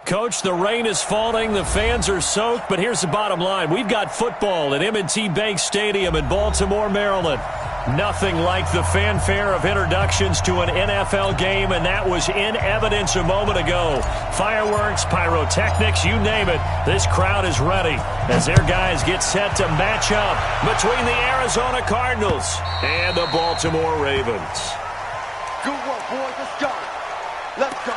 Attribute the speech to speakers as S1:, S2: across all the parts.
S1: Coach, the rain is falling, the fans are soaked, but here's the bottom line. We've got football at M&T Bank Stadium in Baltimore, Maryland. Nothing like the fanfare of introductions to an NFL game, and that was in evidence a moment ago. Fireworks, pyrotechnics, you name it, this crowd is ready as their guys get set to match up between the Arizona Cardinals and the Baltimore Ravens.
S2: Good work, boys. Let's go. Let's go.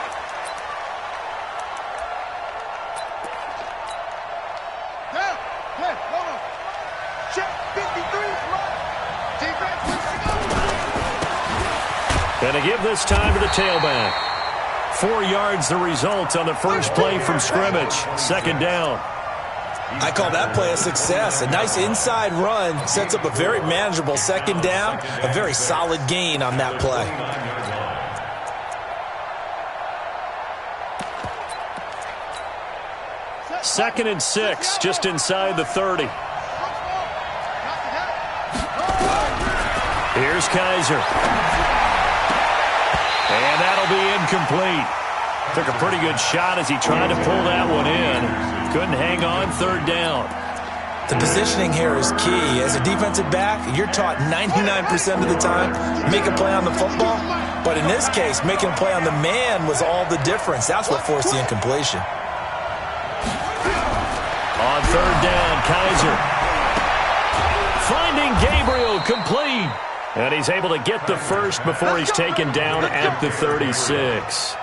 S1: And to give this time to the tailback. 4 yards the result on the first play from scrimmage. Second down.
S3: I call that play a success. A nice inside run sets up a very manageable second down. A very solid gain on that play.
S1: Second and 6, just inside the 30. Here's Kaiser. And that'll be incomplete. Took a pretty good shot as he tried to pull that one in. Couldn't hang on, third down.
S3: The positioning here is key. As a defensive back, you're taught 99% of the time, make a play on the football. But in this case, making a play on the man was all the difference. That's what forced the incompletion.
S1: On third down, Kaiser. Finding Gabriel, complete. And he's able to get the first before he's taken down at the 36.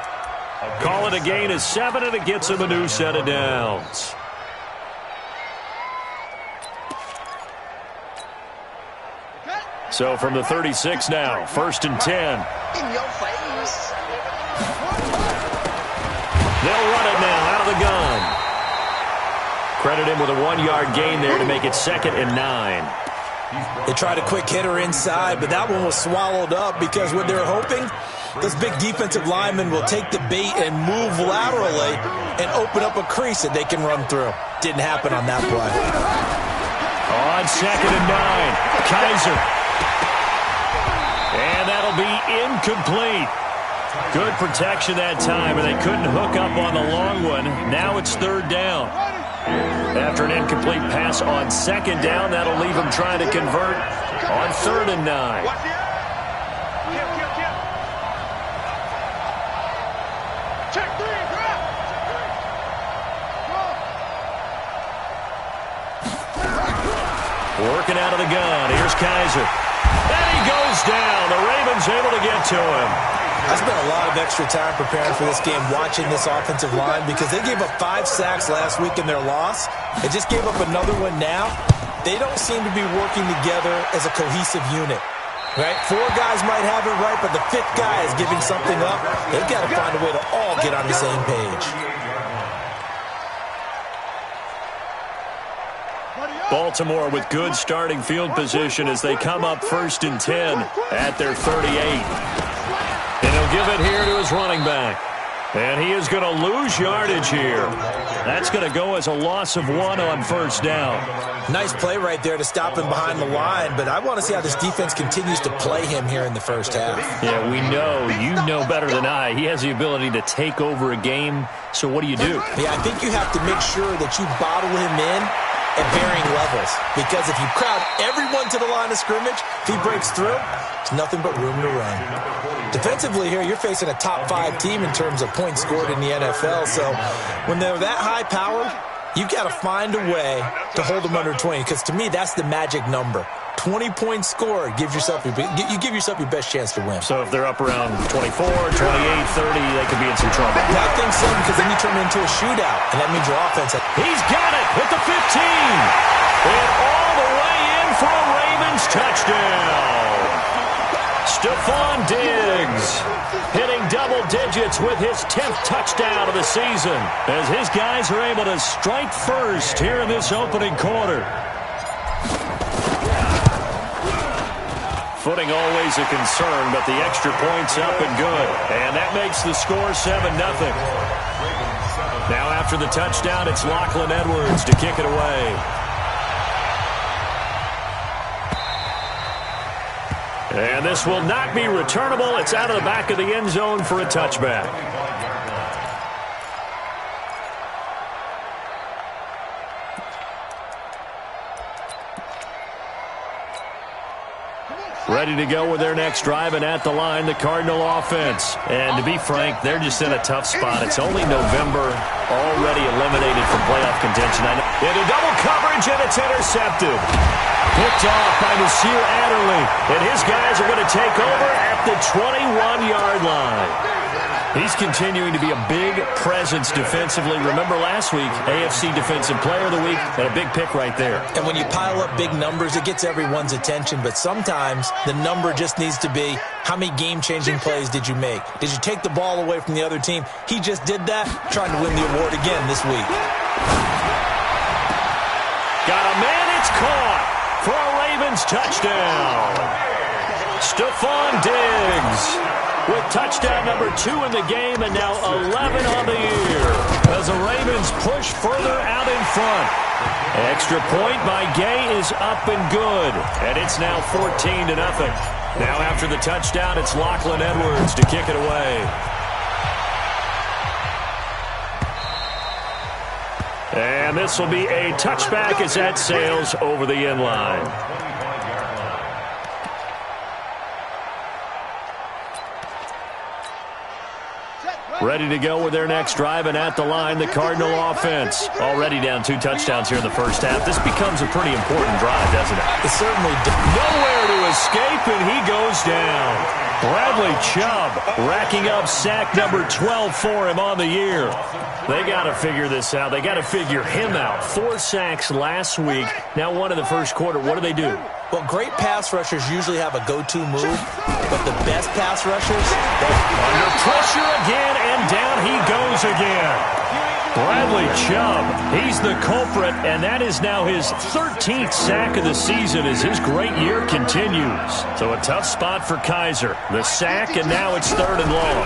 S1: Call it a gain of 7, and it gets him a new set of downs. So from the 36 now, first and 10.
S2: In your face.
S1: They'll run it now out of the gun. Credit him with a 1-yard gain there to make it second and 9.
S3: They tried a quick hitter inside, but that one was swallowed up because what they're hoping, those big defensive linemen will take the bait and move laterally and open up a crease that they can run through. Didn't happen on that play.
S1: On second and 9, Kaiser. And that'll be incomplete. Good protection that time, and they couldn't hook up on the long one. Now it's third down. After an incomplete pass on second down, that'll leave him trying to convert on third and 9. Working out of the gun. Here's Kaiser. And he goes down. The Ravens able to get to him.
S3: I spent a lot of extra time preparing for this game watching this offensive line because they gave up 5 sacks last week in their loss. They just gave up another one now. They don't seem to be working together as a cohesive unit. Right? 4 guys might have it right, but the 5th guy is giving something up. They've got to find a way to all get on the same page.
S1: Baltimore with good starting field position as they come up first and 10 at their 38. And he'll give it here to his running back. And he is going to lose yardage here. That's going to go as a loss of 1 on first down.
S3: Nice play right there to stop him behind the line, but I want to see how this defense continues to play him here in the first half.
S1: Yeah, we know. You know better than I. He has the ability to take over a game. So what do you do?
S3: Yeah, I think you have to make sure that you bottle him in at varying levels. Because if you crowd everyone to the line of scrimmage, if he breaks through, it's nothing but room to run. Defensively here, you're facing a top 5 team in terms of points scored in the NFL. So when they're that high-powered, you got to find a way to hold them under 20. Because to me, that's the magic number. 20 points scored, you give yourself your best chance to win.
S1: So if they're up around 24, 28, 30, they could be in some trouble.
S3: Yeah, I think so, because then you turn it into a shootout, and that means your offense.
S1: He's got it at the 15. And all the way in for a Ravens touchdown. Stephon Diggs hitting double digits with his 10th touchdown of the season as his guys are able to strike first here in this opening quarter. Footing always a concern, but the extra point's up and good. And that makes the score 7-0. Now after the touchdown, it's Lachlan Edwards to kick it away. And this will not be returnable. It's out of the back of the end zone for a touchback. Ready to go with their next drive, and at the line, the Cardinal offense. And to be frank, they're just in a tough spot. It's only November, already eliminated from playoff contention. Into double coverage, and it's intercepted. Picked off by Nasir Adderley, and his guys are going to take over at the 21-yard line. He's continuing to be a big presence defensively. Remember last week, AFC Defensive Player of the Week, and a big pick right there.
S3: And when you pile up big numbers, it gets everyone's attention. But sometimes the number just needs to be, how many game-changing plays did you make? Did you take the ball away from the other team? He just did that, trying to win the award again this week.
S1: Got a man, it's caught for a Ravens touchdown. Stephon Diggs with touchdown number 2 in the game, and now 11 on the year as the Ravens push further out in front. Extra point by Gay is up and good, and it's now 14-0. Now after the touchdown, it's Lachlan Edwards to kick it away. And this will be a touchback as that sails over the end line. Ready to go with their next drive, and at the line, the Cardinal offense. Already down 2 touchdowns here in the first half. This becomes a pretty important drive, doesn't it?
S3: It certainly does.
S1: Nowhere to escape, and he goes down. Bradley Chubb racking up sack number 12 for him on the year. They got to figure this out. They got to figure him out. 4 sacks last week. Now 1 in the first quarter. What do?
S3: Well, great pass rushers usually have a go-to move, but the best pass rushers,
S1: under pressure again, and down he goes again. Bradley Chubb, he's the culprit, and that is now his 13th sack of the season as his great year continues. So a tough spot for Kaiser. The sack, and now it's 3rd and long.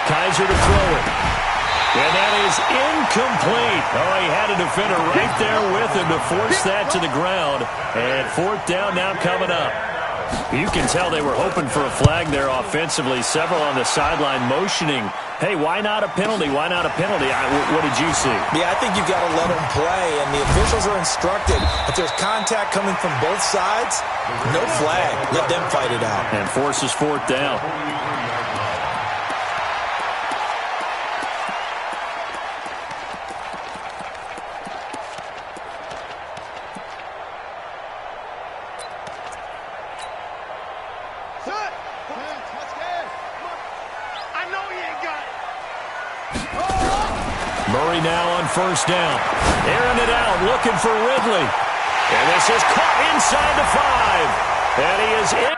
S1: Kaiser to throw it. And that is incomplete. Oh, he had a defender right there with him to force that to the ground. And 4th down now coming up. You can tell they were hoping for a flag there offensively. Several on the sideline motioning, hey, why not a penalty? Why not a penalty? What did you see?
S3: Yeah, I think you've got to let them play, and the officials are instructed. If there's contact coming from both sides, no flag. Let them fight it out.
S1: And forces 4th down. Murray now on 1st down. Airing it out, looking for Ridley. And this is caught inside the 5. And he is in.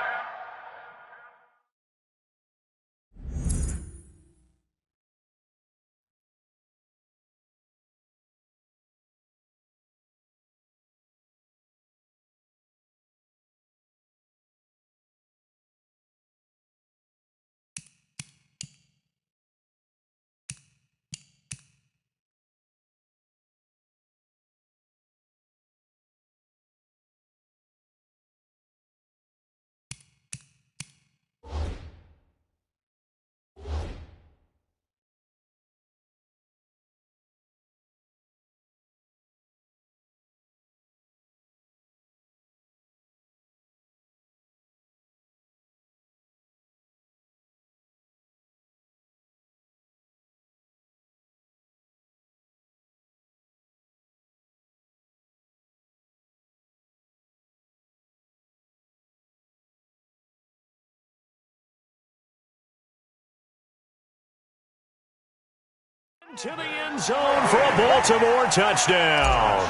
S1: To the end zone for a Baltimore touchdown.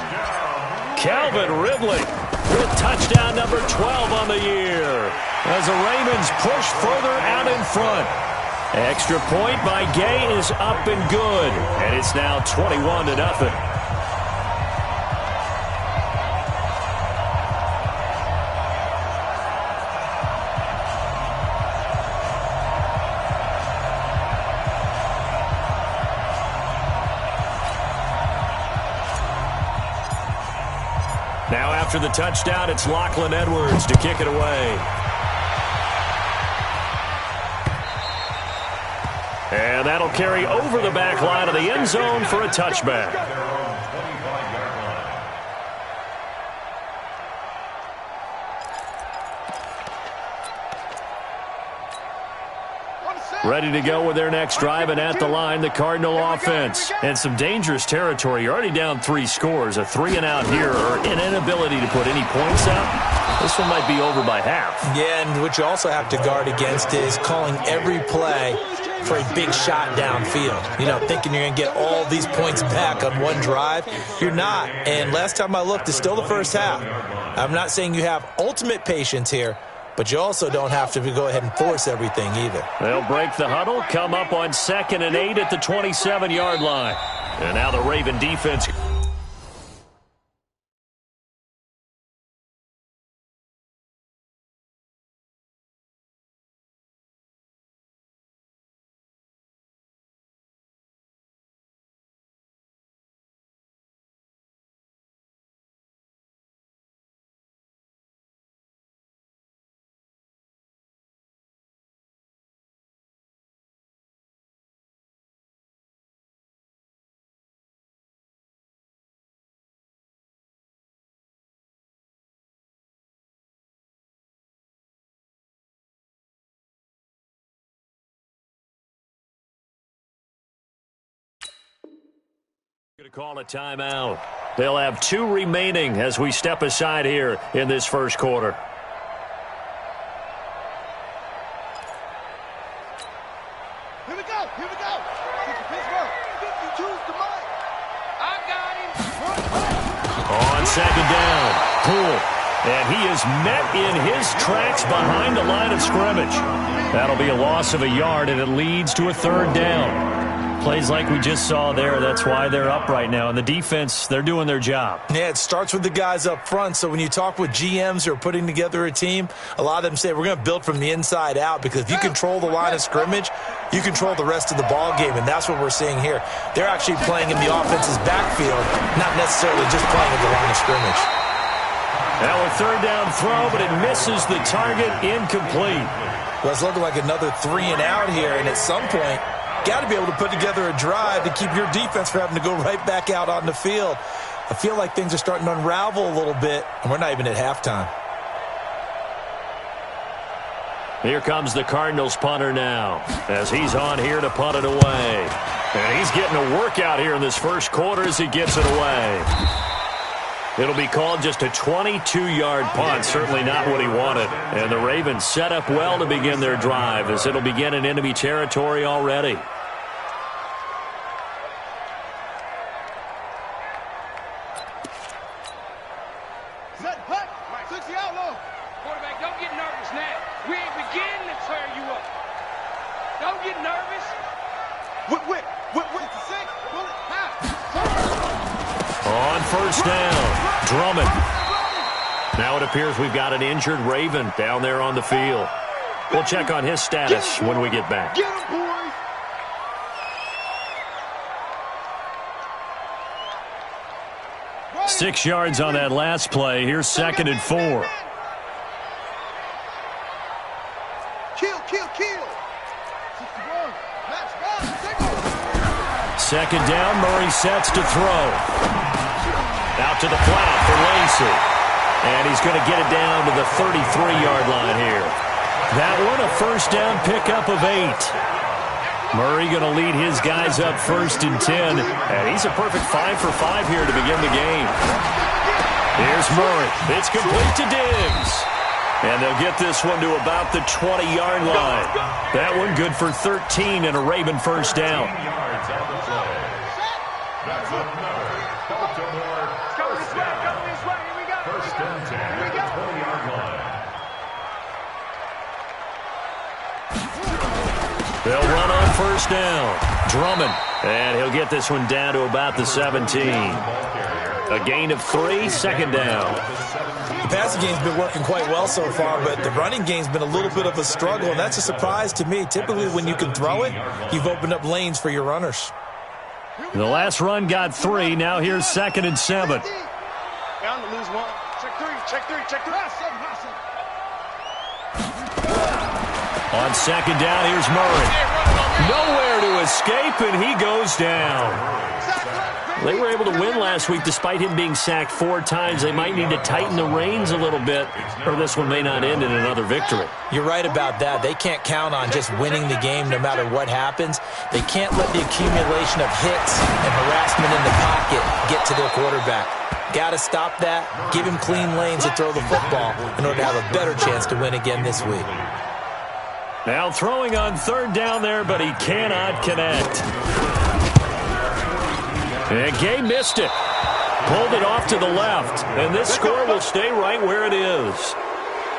S1: Calvin Ridley with touchdown number 12 on the year as the Ravens push further out in front. Extra point by Gay is up and good, and it's now 21-0. Now after the touchdown, it's Lachlan Edwards to kick it away. And that'll carry over the back line of the end zone for a touchback. Ready to go with their next drive, and at the line, the Cardinal offense. And some dangerous territory. You're already down 3 scores. A 3-and-out here, or an inability to put any points out. This one might be over by half.
S3: Yeah, and what you also have to guard against is calling every play for a big shot downfield. You know, thinking you're going to get all these points back on one drive. You're not. And last time I looked, it's still the first half. I'm not saying you have ultimate patience here, but you also don't have to go ahead and force everything either.
S1: They'll break the huddle, come up on 2nd and 8 at the 27-yard line. And now the Raven defense. Going to call a timeout. They'll have 2 remaining as we step aside here in this first quarter.
S2: Here we go. Pittsburgh. Choose the mic. I got him.
S1: On 2nd down, Poole. And he is met in his tracks behind the line of scrimmage. That'll be a loss of a yard, and it leads to a 3rd down. Plays like we just saw there. That's why they're up right now. And the defense, they're doing their job.
S3: Yeah, it starts with the guys up front. So when you talk with GMs who are putting together a team, a lot of them say we're going to build from the inside out, because if you control the line of scrimmage, you control the rest of the ball game, and that's what we're seeing here. They're actually playing in the offense's backfield, not necessarily just playing at the line of scrimmage.
S1: Now a 3rd down throw, but it misses the target, incomplete.
S3: Well, it's looking like another 3-and-out here, and at some point, got to be able to put together a drive to keep your defense from having to go right back out on the field. I feel like things are starting to unravel a little bit, and we're not even at halftime.
S1: Here comes the Cardinals punter now, as he's on here to punt it away. And he's getting a workout here in this first quarter as he gets it away. It'll be called just a 22-yard punt, certainly not what he wanted. And the Ravens set up well to begin their drive, as it'll begin in enemy territory already.
S2: Set, hut, 60 outlaw.
S4: Quarterback, don't get nervous now. We ain't beginning to tear you up. Don't get nervous.
S2: Whip. 6, bullet, half.
S1: On 1st down, Drummond. Now it appears we've got an injured Raven down there on the field. We'll check on his status when we get back.
S2: Get him, boys.
S1: 6 yards on that last play. Here's 2nd and 4.
S2: Kill. 61. Match one.
S1: 2nd down, Murray sets to throw. Out to the flat for Lacey. And he's going to get it down to the 33-yard line here. That one a 1st down pickup of 8. Murray going to lead his guys up 1st and 10. And he's a perfect 5 for 5 here to begin the game. Here's Murray. It's complete to Diggs. And they'll get this one to about the 20-yard line. That one good for 13 and a Raven 1st down. They'll run on 1st down. Drummond. And he'll get this one down to about the 17. A gain of 3, 2nd down.
S3: The passing game's been working quite well so far, but the running game's been a little bit of a struggle, and that's a surprise to me. Typically, when you can throw it, you've opened up lanes for your runners.
S1: The last run got 3. Now here's 2nd and 7.
S4: Bound to lose one. Check three.
S1: On 2nd down, here's Murray. Nowhere to escape, and he goes down. They were able to win last week despite him being sacked 4 times. They might need to tighten the reins a little bit, or this one may not end in another victory.
S3: You're right about that. They can't count on just winning the game no matter what happens. They can't let the accumulation of hits and harassment in the pocket get to their quarterback. Got to stop that, give him clean lanes to throw the football in order to have a better chance to win again this week.
S1: Now throwing on 3rd down there, but he cannot connect. And Gay missed it. Pulled it off to the left. And this score will stay right where it is.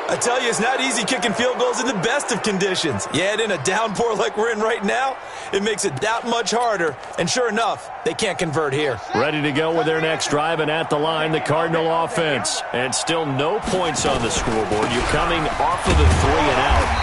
S3: I tell you, it's not easy kicking field goals in the best of conditions. Yet in a downpour like we're in right now, it makes it that much harder. And sure enough, they can't convert here.
S1: Ready to go with their next drive, and at the line, the Cardinal offense. And still no points on the scoreboard. You're coming off of the 3 and out.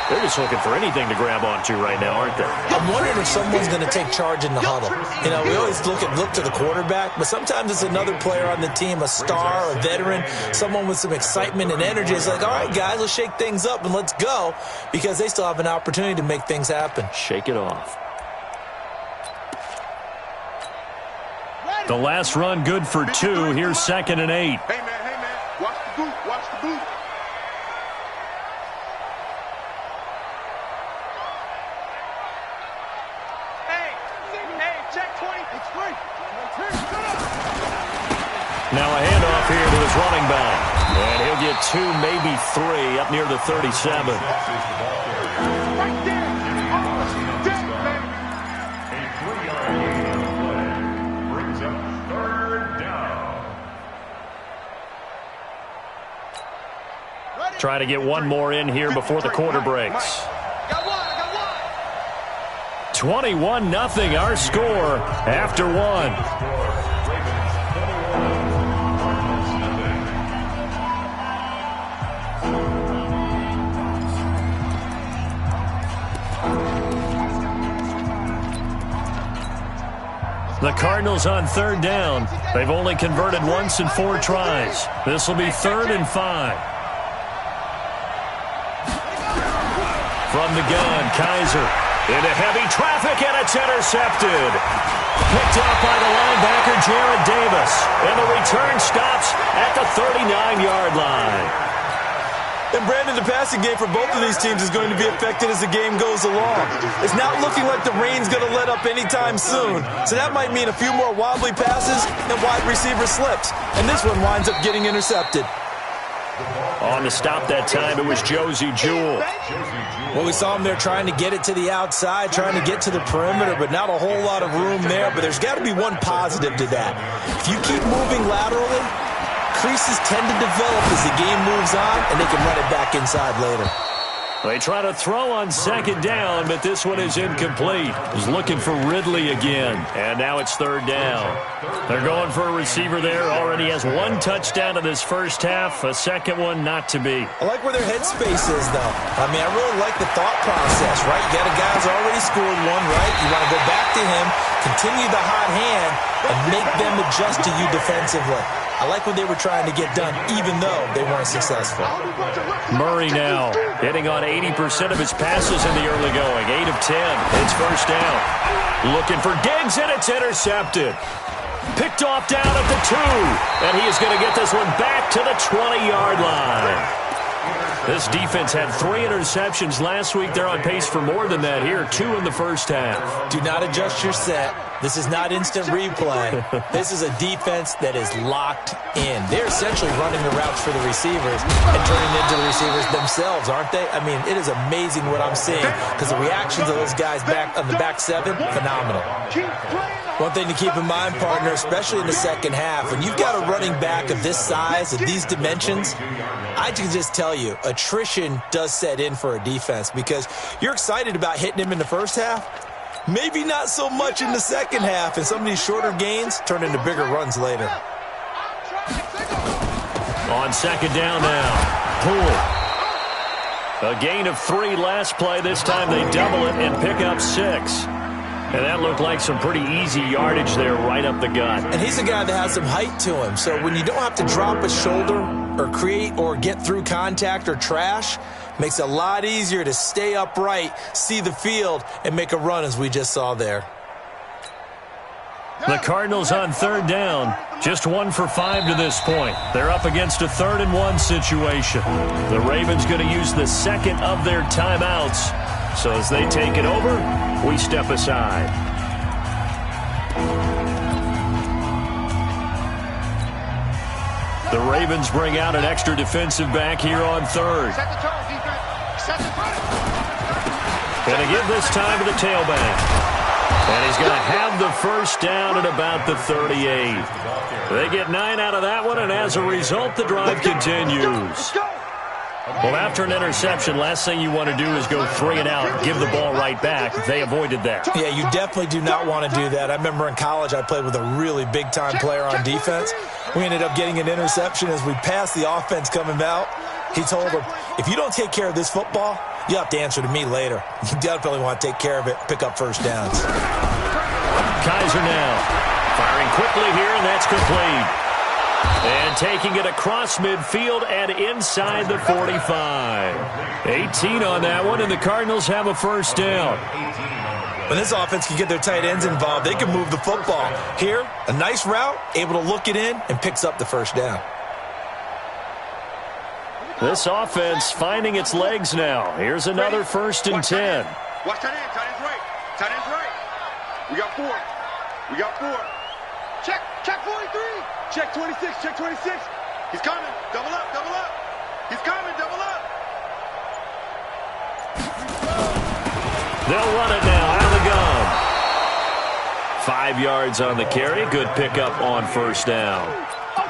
S1: They're just looking for anything to grab onto right now, aren't they?
S3: I'm wondering if someone's going to take charge in the huddle. You know, we always look to the quarterback, but sometimes it's another player on the team, a star, a veteran, someone with some excitement and energy. It's like, all right, guys, let's shake things up and let's go, because they still have an opportunity to make things happen.
S1: Shake it off. The last run good for 2. Here's 2nd and 8.
S2: Hey, man, watch the boot, watch the boot.
S1: Now a handoff here to his running back. And he'll get 2, maybe 3, up near the 37.
S2: Right there.
S5: Brings up 3rd down.
S1: Try to get one more in here before the quarter breaks. 21-0 our score after 1. The Cardinals on 3rd down. They've only converted once in 4 tries. This will be 3rd and 5. From the gun, Kaiser into heavy traffic, and it's intercepted. Picked off by the linebacker, Jared Davis. And the return stops at the 39-yard line.
S3: And Brandon, the passing game for both of these teams is going to be affected as the game goes along. It's not looking like the rain's going to let up anytime soon. So that might mean a few more wobbly passes and wide receiver slips. And this one winds up getting intercepted.
S1: On the stop that time, it was Josie Jewell.
S3: Well, we saw him there trying to get it to the outside, trying to get to the perimeter, but not a whole lot of room there. But there's got to be one positive to that. If you keep moving laterally, creases tend to develop as the game moves on, and they can run it back inside later.
S1: They try to throw on 2nd down, but this one is incomplete. He's looking for Ridley again, and now it's 3rd down. They're going for a receiver there. Already has 1 touchdown in this first half, a second one not to be.
S3: I like where their headspace is, though. I mean, I really like the thought process, right? You got a guy who's already scored 1, right? You want to go back to him, continue the hot hand, and make them adjust to you defensively. I like what they were trying to get done, even though they weren't successful.
S1: Murray now hitting on 80% of his passes in the early going. 8 of 10. It's 1st down. Looking for Diggs, and it's intercepted. Picked off down at the 2. And he is going to get this one back to the 20-yard line. This defense had 3 interceptions last week. They're on pace for more than that here. 2 in the first half.
S3: Do not adjust your set. This is not instant replay. This is a defense that is locked in. They're essentially running the routes for the receivers and turning into the receivers themselves, aren't they? I mean, it is amazing what I'm seeing because the reactions of those guys back on the back 7, phenomenal. One thing to keep in mind, partner, especially in the second half, when you've got a running back of this size, of these dimensions, I can just tell you, attrition does set in for a defense because you're excited about hitting him in the first half. Maybe not so much in the second half, and some of these shorter gains turn into bigger runs later.
S1: On 2nd down now, Poole. A gain of 3 last play. This time they double it and pick up 6. And that looked like some pretty easy yardage there right up the gut.
S3: And he's a guy that has some height to him, so when you don't have to drop a shoulder or create or get through contact or trash, makes it a lot easier to stay upright, see the field, and make a run as we just saw there.
S1: The Cardinals on third down, just 1 for 5 to this point. They're up against a 3rd-and-1 situation. The Ravens going to use the second of their timeouts. So as they take it over, we step aside. The Ravens bring out an extra defensive back here on third.
S2: Set the tone, defense. Set the tone.
S1: Going to give this time to the tailback. And he's going to have the first down at about the 38. They get 9 out of that one, and as a result, the drive continues. Well, after an interception, last thing you want to do is go 3 and out, give the ball right back. They avoided that.
S3: Yeah, you definitely do not want to do that. I remember in college I played with a really big-time player on defense. We ended up getting an interception as we passed the offense coming out. He told him, if you don't take care of this football, you have to answer to me later. You definitely want to take care of it, pick up first downs.
S1: Kaiser now firing quickly here, and that's complete. And taking it across midfield and inside the 45. 18 on that one, and the Cardinals have a first down.
S3: When this offense can get their tight ends involved, they can move the football. Here, a nice route, able to look it in, and picks up the first down.
S1: This offense finding its legs now. Here's another 1st and 10.
S2: Watch tight end. Tight end's right. Tight end's right. We got 4. We got 4. Check. Check 43. Check 26. Check 26. He's coming. Double up. Double up. He's coming. Double up.
S1: They'll run it now out of the gun. 5 yards on the carry. Good pickup on first down.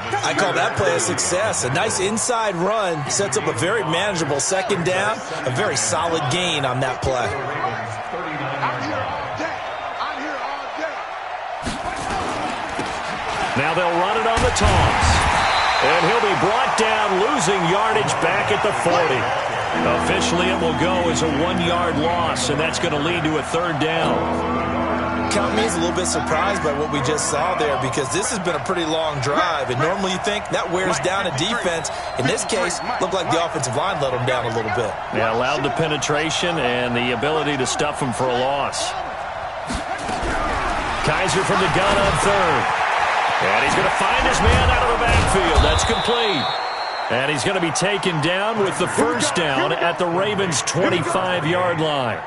S3: I call that play a success. A nice inside run sets up a very manageable second down. A very solid gain on that play.
S2: I'm here all day. I'm here all day.
S1: Now they'll run it on the toss. And he'll be brought down, losing yardage back at the 40. Officially, it will go as a 1-yard loss, and that's going to lead to a 3rd down.
S3: Count me as a little bit surprised by what we just saw there, because this has been a pretty long drive, and normally you think that wears down a defense. In this case, looked like the offensive line let them down a little bit.
S1: Yeah, allowed the penetration and the ability to stuff them for a loss. Kaiser from the gun on third. And he's going to find his man out of the backfield. That's complete. And he's going to be taken down with the first down at the Ravens' 25-yard line.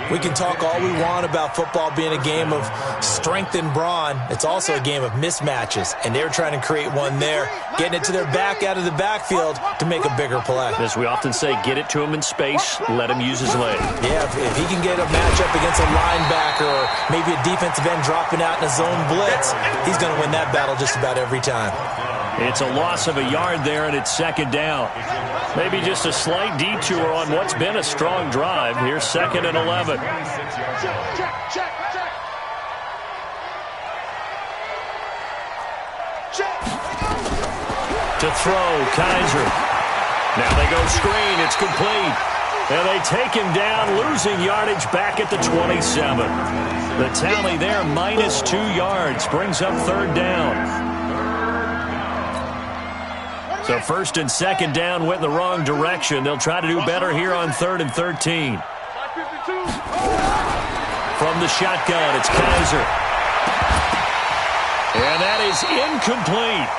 S3: We can talk all we want about football being a game of strength and brawn. It's also a game of mismatches, and they're trying to create one there, getting it to their back out of the backfield to make a bigger play.
S1: As we often say, get it to him in space, let him use his leg.
S3: Yeah, if he can get a matchup against a linebacker or maybe a defensive end dropping out in a zone blitz, he's going to win that battle just about every time.
S1: It's a loss of a yard there, and it's second down. Maybe just a slight detour on what's been a strong drive. Here's 2nd and 11.
S2: Check. Check. Check. Check.
S1: To throw, Kaiser. Now they go screen. It's complete. And they take him down, losing yardage back at the 27. The tally there, minus 2 yards, brings up 3rd down. So 1st and 2nd down went in the wrong direction. They'll try to do better here on 3rd and 13. From the shotgun, it's Kaiser. And that is incomplete.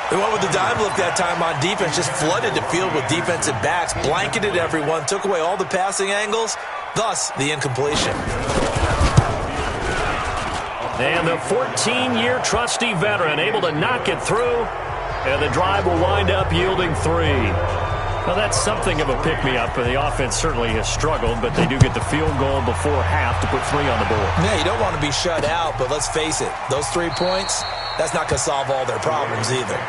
S3: They went with the dive look that time on defense, just flooded the field with defensive backs, blanketed everyone, took away all the passing angles, thus the incompletion.
S1: And the 14-year trusty veteran able to knock it through, and the drive will wind up yielding 3. Well, that's something of a pick-me-up. The offense certainly has struggled, but they do get the field goal before half to put 3 on the board.
S3: Yeah, you don't want to be shut out, but let's face it, those 3 points, that's not going to solve all their problems either.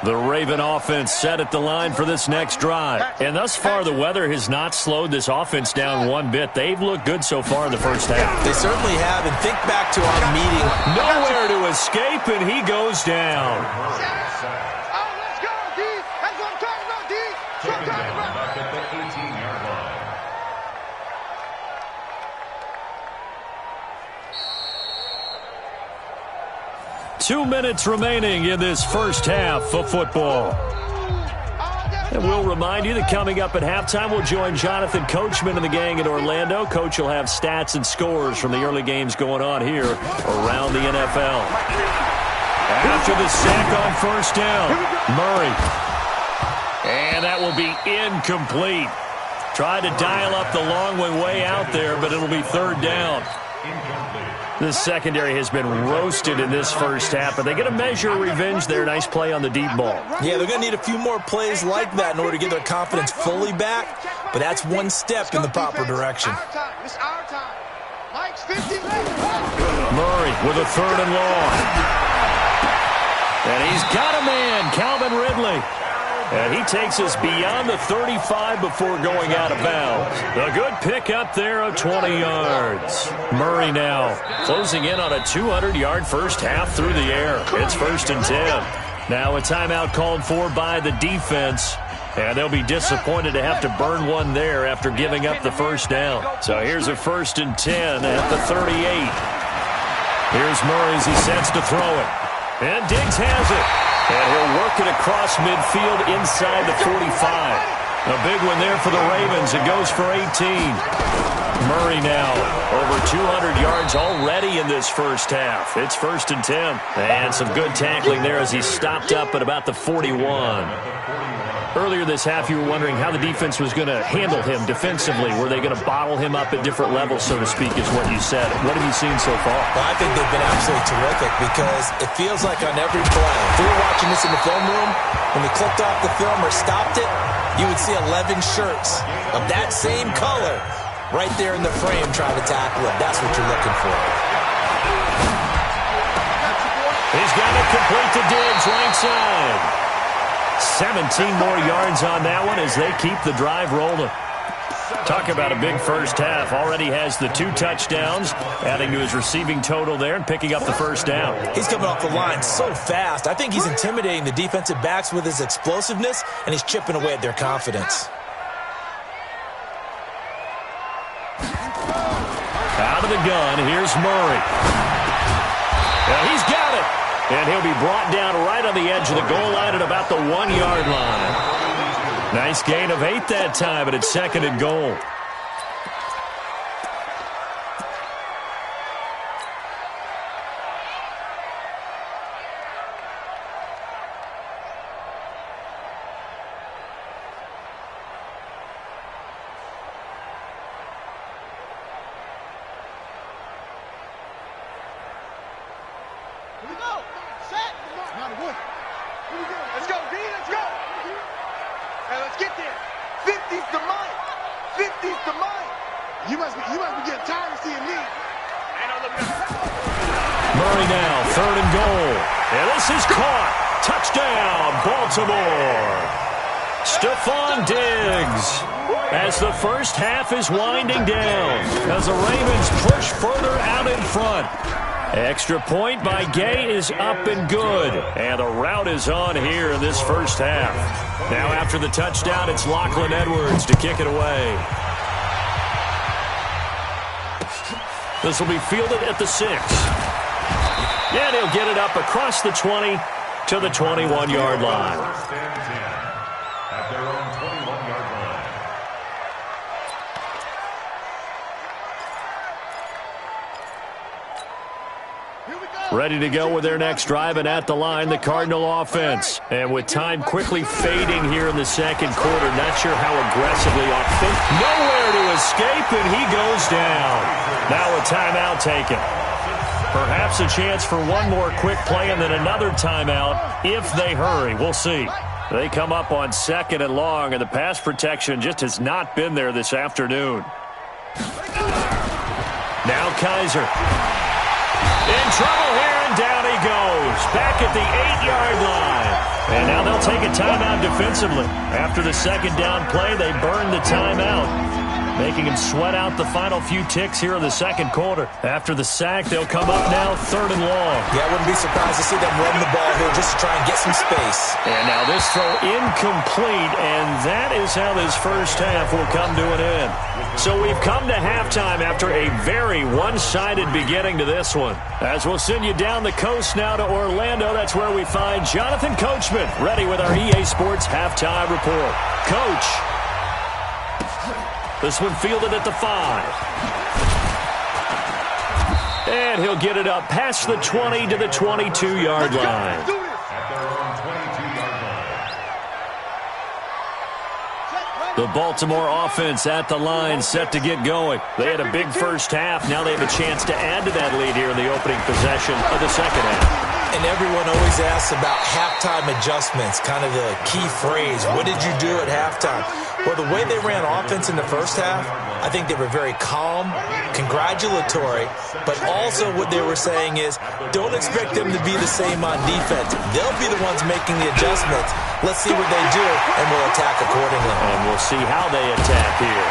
S1: The Raven offense set at the line for this next drive. And thus far, the weather has not slowed this offense down one bit. They've looked good so far in the first half.
S3: They certainly have, and think back to our meeting.
S1: Nowhere to escape, and he goes down.
S2: Let's go, D. That's what I'm talking about, D. That's what I'm talking about.
S5: Back at the 18-yard line.
S1: 2 minutes remaining in this first half of football. And we'll remind you that coming up at halftime, we'll join Jonathan Coachman and the gang in Orlando. Coach will have stats and scores from the early games going on here around the NFL. After the sack on first down, Murray. And that will be incomplete. Tried to dial up the long way out there, but it'll be third down. This secondary has been roasted in this first half, but they get a measure of revenge there. Nice play on the deep ball.
S3: Yeah, they're going to need a few more plays like that in order to get their confidence fully back, but that's one step in the proper direction.
S2: It's our time. Mike's 50.
S1: Murray with a third and long. And he's got a man, Calvin Ridley. And he takes us beyond the 35 before going out of bounds. A good pickup there of 20 yards. Murray now closing in on a 200-yard first half through the air. It's 1st and 10. Now a timeout called for by the defense. And they'll be disappointed to have to burn one there after giving up the first down. So here's a 1st and 10 at the 38. Here's Murray as he sets to throw it. And Diggs has it. And he'll work it across midfield inside the 45. A big one there for the Ravens. It goes for 18. Murray now over 200 yards already in this first half. It's 1st and 10. And some good tackling there as he stopped up at about the 41. Earlier this half, you were wondering how the defense was going to handle him defensively. Were they going to bottle him up at different levels, so to speak, is what you said. What have you seen so far?
S3: Well, I think they've been absolutely terrific because it feels like on every play, if we were watching this in the film room, when they clicked off the film or stopped it, you would see 11 shirts of that same color right there in the frame trying to tackle him. That's what you're looking for.
S1: He's got it complete to Diggs, right side. 17 more yards on that one as they keep the drive rolling. Talk about a big first half. Already has the 2 touchdowns, adding to his receiving total there and picking up the first down.
S3: He's coming off the line so fast. I think he's intimidating the defensive backs with his explosiveness, and he's chipping away at their confidence.
S1: Out of the gun, here's Murray. Now he's got it. And he'll be brought down right on the edge of the goal line at about the 1-yard line. Nice gain of 8 that time, but it's 2nd and goal.
S2: Let's go, D, let's go. Hey, let's get there. 50's the Mike. 50's the Mike. You must be getting tired of seeing me.
S1: Murray now, 3rd and goal. And this is caught. Touchdown, Baltimore. Stephon Diggs. As the first half is winding down, as the Ravens push further out in front. Extra point by Gay is up and good. And the route is on here in this first half. Now after the touchdown, it's Lachlan Edwards to kick it away. This will be fielded at the 6. And he'll get it up across the 20 to the 21-yard line.
S5: At their own 21-yard line.
S1: Ready to go with their next drive, and at the line, the Cardinal offense. And with time quickly fading here in the second quarter, not sure how aggressively offensive. Nowhere to escape, and he goes down. Now a timeout taken. Perhaps a chance for one more quick play and then another timeout if they hurry. We'll see. They come up on 2nd and long, and the pass protection just has not been there this afternoon. Now Kaiser. In trouble here, and down he goes. Back at the 8-yard line. And now they'll take a timeout defensively. After the second down play, they burn the timeout. making him sweat out the final few ticks here in the second quarter. After the sack, they'll come up now 3rd and long.
S3: Yeah, I wouldn't be surprised to see them run the ball here just to try and get some space.
S1: And now this throw incomplete, and that is how this first half will come to an end. So we've come to halftime after a very one-sided beginning to this one. As we'll send you down the coast now to Orlando, that's where we find Jonathan Coachman ready with our EA Sports Halftime Report. Coach. This one fielded at the 5. And he'll get it up past the 20 to the 22-yard line. The Baltimore offense at the line, set to get going. They had a big first half. Now they have a chance to add to that lead here in the opening possession of the second half.
S3: And everyone always asks about halftime adjustments, kind of the key phrase. What did you do at halftime? Well, the way they ran offense in the first half, I think they were very calm, congratulatory, but also what they were saying is don't expect them to be the same on defense. They'll be the ones making the adjustments. Let's see what they do, and we'll attack accordingly.
S1: And we'll see how they attack here.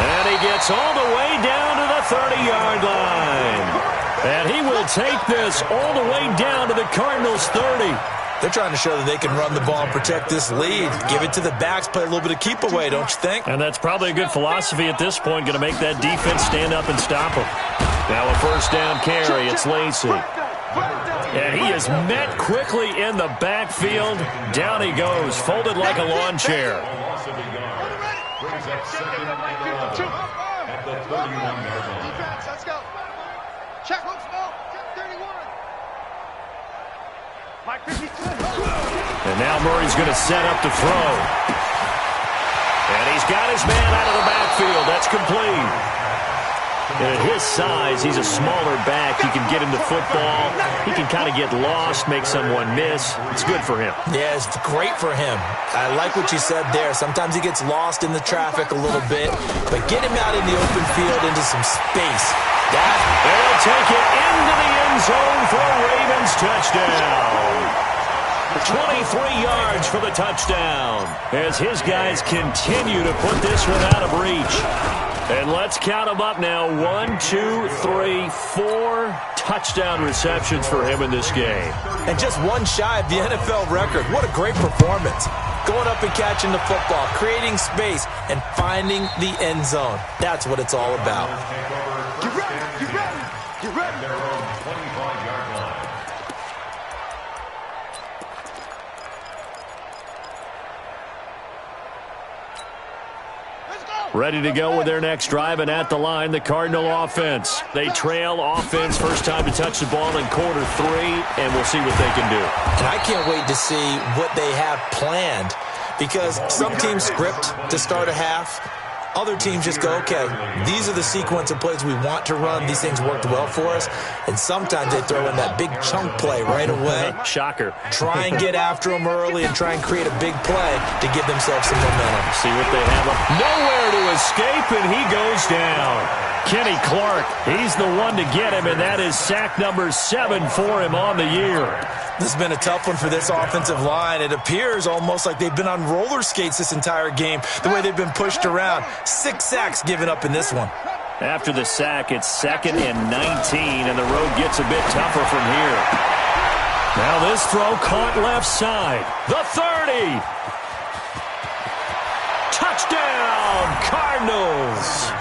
S1: And he gets all the way down to the 30-yard line. And he will take this all the way down to the Cardinals' 30.
S3: They're trying to show that they can run the ball and protect this lead. Give it to the backs, play a little bit of keep away, don't you think?
S1: And that's probably a good philosophy at this point, going to make that defense stand up and stop them. Now a first down carry, it's Lacy. And he is met quickly in the backfield. Down he goes, folded like a lawn chair.
S2: At the 31-yard line. Defense, let's go. Check, look small. Check 31. Mike 52.
S1: And now Murray's going to set up to throw. And he's got his man out of the backfield. That's complete. And at his size, he's a smaller back. You can get him the football. He can kind of get lost, make someone miss. It's good for him.
S3: Yeah, it's great for him. I like what you said there. Sometimes he gets lost in the traffic a little bit, but get him out in the open field into some space.
S1: They'll take it into the end zone for a Ravens touchdown. 23 yards for the touchdown as his guys continue to put this one out of reach. And let's count them up now. 1, 2, 3, 4 touchdown receptions for him in this game.
S3: And just one shy of the NFL record. What a great performance. Going up and catching the football, creating space, and finding the end zone. That's what it's all about.
S2: Get ready, get ready, get ready.
S5: Their own 25-yard line.
S1: Ready to go with their next drive, and at the line, the Cardinal offense. They trail offense, first time to touch the ball in quarter 3, and we'll see what they can do.
S3: And I can't wait to see what they have planned, because some teams script to start a half. Other teams just go, okay, these are the sequence of plays we want to run. These things worked well for us. And sometimes they throw in that big chunk play right away.
S1: Shocker.
S3: Try and get after them early and try and create a big play to give themselves some momentum.
S1: See what they have up. Nowhere to escape, and he goes down. Kenny Clark, he's the one to get him, and that is sack number 7 for him on the year.
S3: This has been a tough one for this offensive line. It appears almost like they've been on roller skates this entire game, the way they've been pushed around. 6 sacks given up in this one.
S1: After the sack, it's 2nd and 19, and the road gets a bit tougher from here. Now this throw caught left side. The 30. Touchdown, Cardinals.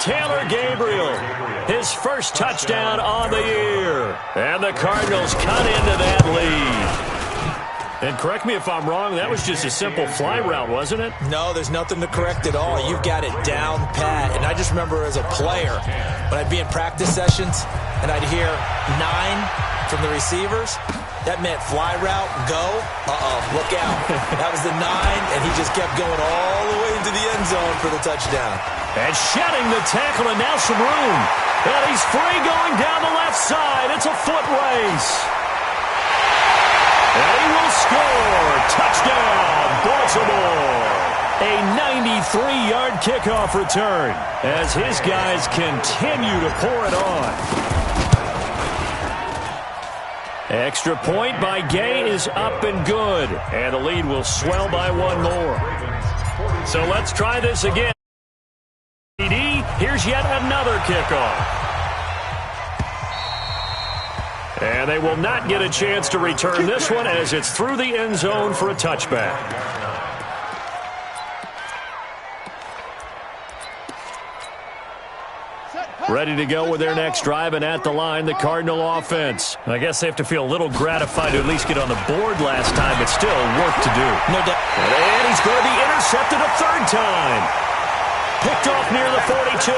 S1: Taylor Gabriel, his first touchdown on the year. And the Cardinals cut into that lead. And correct me if I'm wrong, that was just a simple fly route, wasn't it?
S3: No, there's nothing to correct at all. You've got it down pat. And I just remember as a player, when I'd be in practice sessions and I'd hear 9 from the receivers, that meant fly route, go, look out. That was the 9, and he just kept going all the way into the end zone for the touchdown.
S1: And shedding the tackle, and now some room. And he's free going down the left side. It's a foot race. And he will score. Touchdown, Baltimore. A 93-yard kickoff return as his guys continue to pour it on. Extra point by Gay is up and good. And the lead will swell by 1 more. So let's try this again. Here's yet another kickoff. And they will not get a chance to return this one as it's through the end zone for a touchback. Ready to go with their next drive, and at the line, the Cardinal offense. I guess they have to feel a little gratified to at least get on the board last time, but still work to do.
S3: No doubt.
S1: And he's going to be intercepted a third time. Picked off near the 42.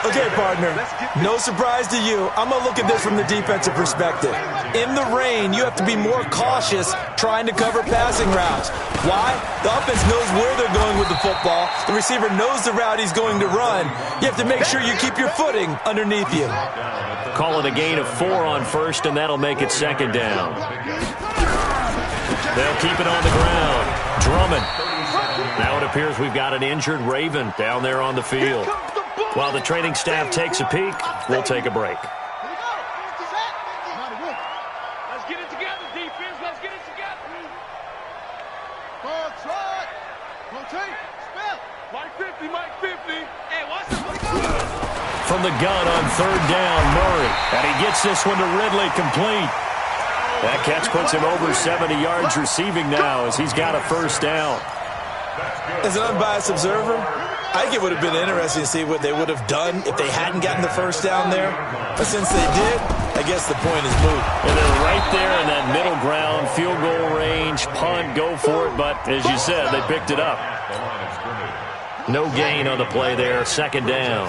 S3: Okay, partner, no surprise to you. I'm going to look at this from the defensive perspective. In the rain, you have to be more cautious trying to cover passing routes. Why? The offense knows where they're going with the football. The receiver knows the route he's going to run. You have to make sure you keep your footing underneath you.
S1: Call it a gain of 4 on first, and that'll make it second down. They'll keep it on the ground. Drummond. Now it appears we've got an injured Raven down there on the field. While the training staff takes a peek, we'll take a break.
S4: Let's get it together, defense. Let's get it together. Mike 50, Mike 50. Hey, watch this.
S1: From the gun on third down, Murray. And he gets this one to Ridley, complete. That catch puts him over 70 yards receiving now as he's got a first down.
S3: As an unbiased observer, I think it would have been interesting to see what they would have done if they hadn't gotten the first down there. But since they did, I guess the point is moot.
S1: And they're right there in that middle ground, field goal range, punt, go for it. But as you said, they picked it up. No gain on the play there, second down.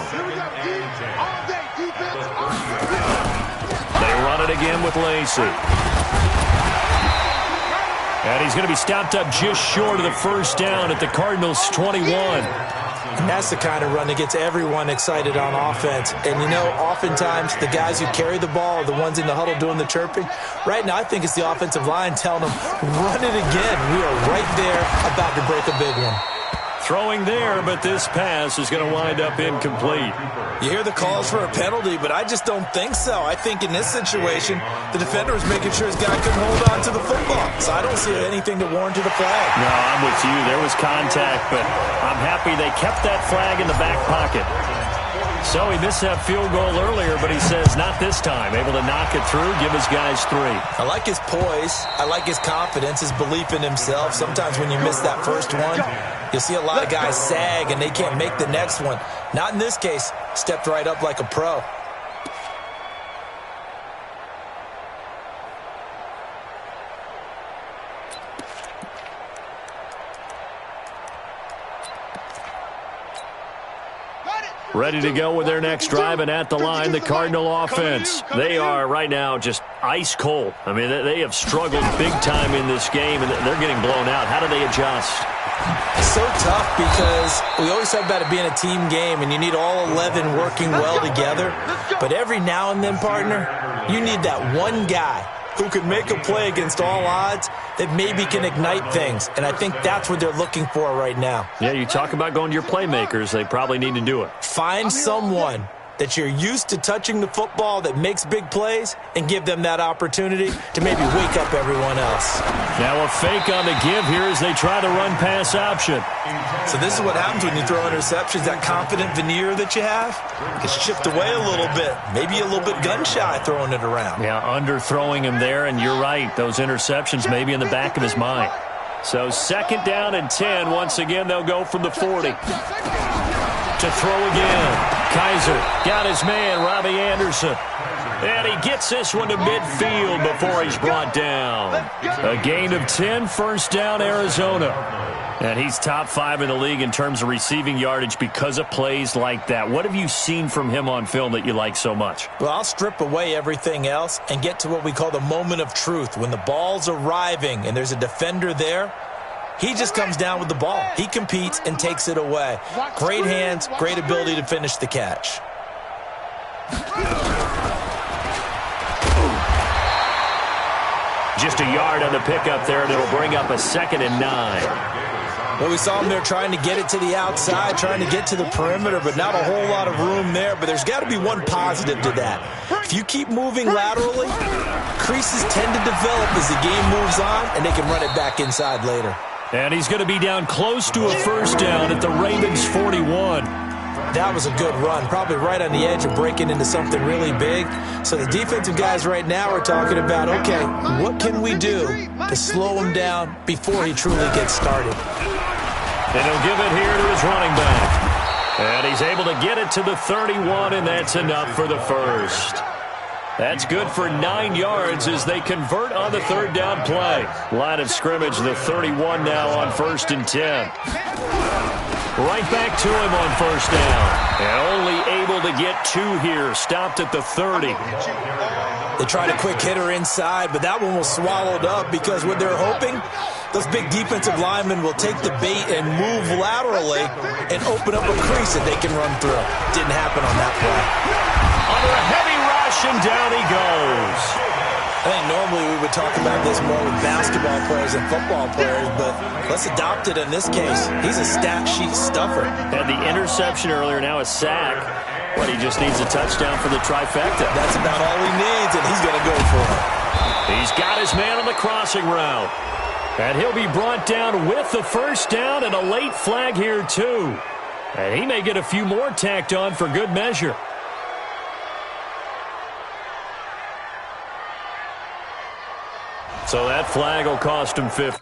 S1: They run it again with Lacey. And he's going to be stopped up just short of the first down at the Cardinals' 21.
S3: And that's the kind of run that gets everyone excited on offense. And, you know, oftentimes the guys who carry the ball are the ones in the huddle doing the chirping. Right now, I think it's the offensive line telling them, run it again. We are right there about to break a big one.
S1: Throwing there, but this pass is going to wind up incomplete.
S3: You hear the calls for a penalty, but I just don't think so. I think in this situation, the defender was making sure his guy couldn't hold on to the football. So I don't see anything to warrant a flag.
S1: No, I'm with you. There was contact, but I'm happy they kept that flag in the back pocket. So he missed that field goal earlier, but he says not this time. Able to knock it through, give his guys 3.
S3: I like his poise. I like his confidence, his belief in himself. Sometimes when you miss that first one, you'll see a lot of guys sag and they can't make the next one. Not in this case. Stepped right up like a pro.
S1: Ready to go with their next drive, and at the line, the Cardinal offense. They are right now just ice cold. I mean, they have struggled big time in this game, and they're getting blown out. How do they adjust?
S3: It's so tough because we always talk about it being a team game, and you need all 11 working well together. But every now and then, partner, you need that one guy who can make a play against all odds that maybe can ignite things. And I think that's what they're looking for right now.
S1: Yeah, you talk about going to your playmakers. They probably need to do it.
S3: Find someone that you're used to touching the football that makes big plays and give them that opportunity to maybe wake up everyone else.
S1: Now a fake on the give here as they try to run pass option.
S3: So this is what happens when you throw interceptions. That confident veneer that you have gets chipped away a little bit. Maybe a little bit gun-shy throwing it around.
S1: Yeah, underthrowing him there, and you're right. Those interceptions may be in the back of his mind. So second down and 10. Once again, they'll go from the 40. To throw again. Kaiser got his man, Robbie Anderson. And he gets this one to midfield before he's brought down. A gain of 10, first down, Arizona. And he's top 5 in the league in terms of receiving yardage because of plays like that. What have you seen from him on film that you like so much?
S3: Well, I'll strip away everything else and get to what we call the moment of truth. When the ball's arriving and there's a defender there, he just comes down with the ball. He competes and takes it away. Great hands, great ability to finish the catch.
S1: Just a yard on the pickup there, and it'll bring up a 2nd and 9.
S3: Well, we saw him there trying to get it to the outside, trying to get to the perimeter, but not a whole lot of room there. But there's got to be one positive to that. If you keep moving laterally, creases tend to develop as the game moves on, and they can run it back inside later.
S1: And he's going to be down close to a first down at the Ravens' 41.
S3: That was a good run, probably right on the edge of breaking into something really big. So the defensive guys right now are talking about, okay, what can we do to slow him down before he truly gets started?
S1: And he'll give it here to his running back. And he's able to get it to the 31, and that's enough for the first. That's good for 9 yards as they convert on the third down play. Line of scrimmage, the 31 now on 1st and 10. Right back to him on 1st down. And only able to get 2 here. Stopped at the 30.
S3: They tried a quick hitter inside, but that one was swallowed up because what they're hoping, those big defensive linemen will take the bait and move laterally and open up a crease that they can run through. Didn't happen on that play.
S1: Under a heavy rush, and down he goes.
S3: I think normally we would talk about this more with basketball players and football players, but let's adopt it in this case. He's a stat sheet stuffer.
S1: Had the interception earlier, now a sack. But he just needs a touchdown for the trifecta.
S3: That's about all he needs, and he's going to go for it.
S1: He's got his man on the crossing route. And he'll be brought down with the first down and a late flag here, too. And he may get a few more tacked on for good measure. So that flag will cost him 50.